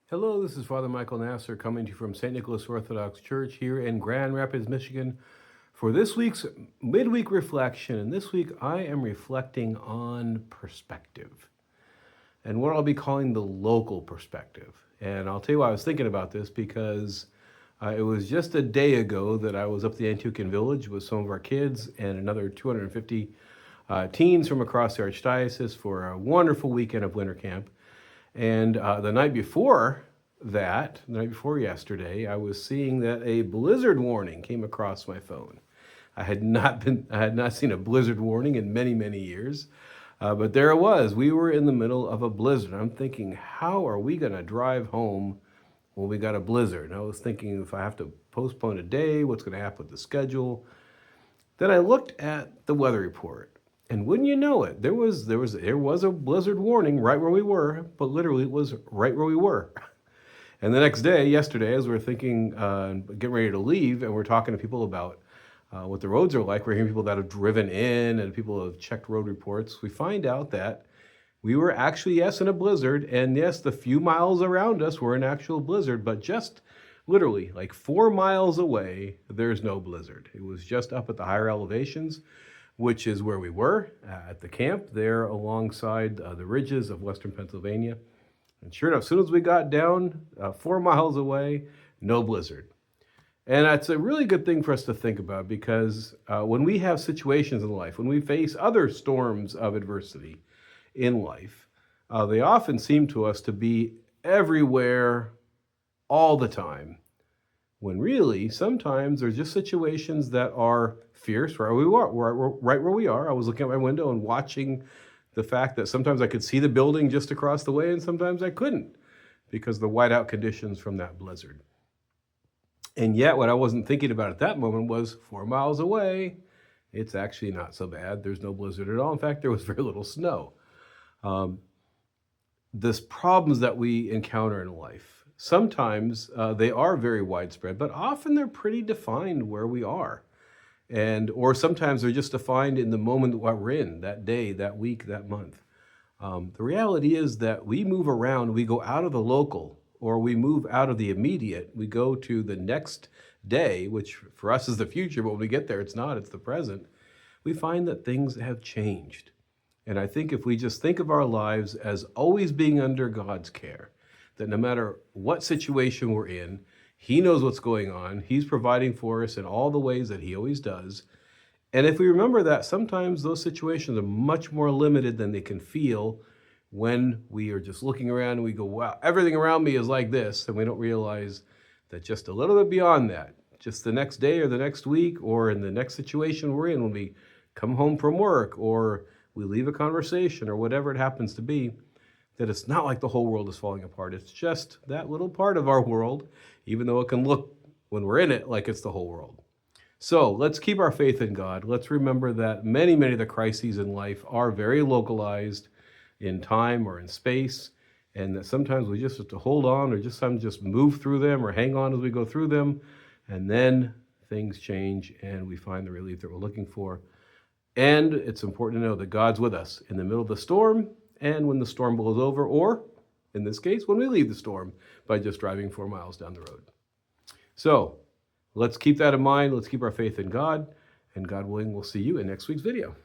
Hello, this is Father Michael Nasser coming to you from St. Nicholas Orthodox Church here in Grand Rapids, Michigan for this week's midweek reflection. And this week I am reflecting on perspective and what I'll be calling the local perspective. And I'll tell you why I was thinking about this because it was just a day ago that I was up the Antiochian Village with some of our kids and another 250 teens from across the Archdiocese for a wonderful weekend of winter camp. And the night before yesterday, I was seeing that a blizzard warning came across my phone. I had not seen a blizzard warning in many, many years, but there it was. We were in the middle of a blizzard. I'm thinking, how are we going to drive home when we got a blizzard? And I was thinking, if I have to postpone a day, what's going to happen with the schedule? Then I looked at the weather report. And wouldn't you know it, there was a blizzard warning right where we were, but literally it was right where we were. And the next day, yesterday, as we were thinking, getting ready to leave, and we're talking to people about what the roads are like, we're hearing people that have driven in and people have checked road reports, we find out that we were actually, yes, in a blizzard, and yes, the few miles around us were an actual blizzard, but just literally like 4 miles away, there's no blizzard. It was just up at the higher elevations, which is where we were at the camp there alongside the ridges of western Pennsylvania. And sure enough, as soon as we got down 4 miles away, no blizzard. And that's a really good thing for us to think about because when we have situations in life, when we face other storms of adversity in life, they often seem to us to be everywhere all the time. When really, sometimes there's just situations that are fierce right where we are. I was looking at my window and watching the fact that sometimes I could see the building just across the way and sometimes I couldn't because of the whiteout conditions from that blizzard. And yet what I wasn't thinking about at that moment was 4 miles away, it's actually not so bad. There's no blizzard at all. In fact, there was very little snow. These problems that we encounter in life, sometimes they are very widespread, but often they're pretty defined where we are. Or sometimes they're just defined in the moment that we're in, that day, that week, that month. The reality is that we move around, we go out of the local, or we move out of the immediate, we go to the next day, which for us is the future, but when we get there, it's not, it's the present. We find that things have changed. And I think if we just think of our lives as always being under God's care, that no matter what situation we're in, He knows what's going on. He's providing for us in all the ways that He always does. And if we remember that, sometimes those situations are much more limited than they can feel when we are just looking around and we go, wow, everything around me is like this. And we don't realize that just a little bit beyond that, just the next day or the next week or in the next situation we're in, when we come home from work or we leave a conversation or whatever it happens to be, that it's not like the whole world is falling apart. It's just that little part of our world, even though it can look, when we're in it, like it's the whole world. So let's keep our faith in God. Let's remember that many, many of the crises in life are very localized in time or in space, and that sometimes we just have to hold on or sometimes just move through them or hang on as we go through them, and then things change and we find the relief that we're looking for. And it's important to know that God's with us in the middle of the storm and when the storm blows over, or in this case, when we leave the storm by just driving 4 miles down the road. So let's keep that in mind. Let's keep our faith in God, and God willing, we'll see you in next week's video.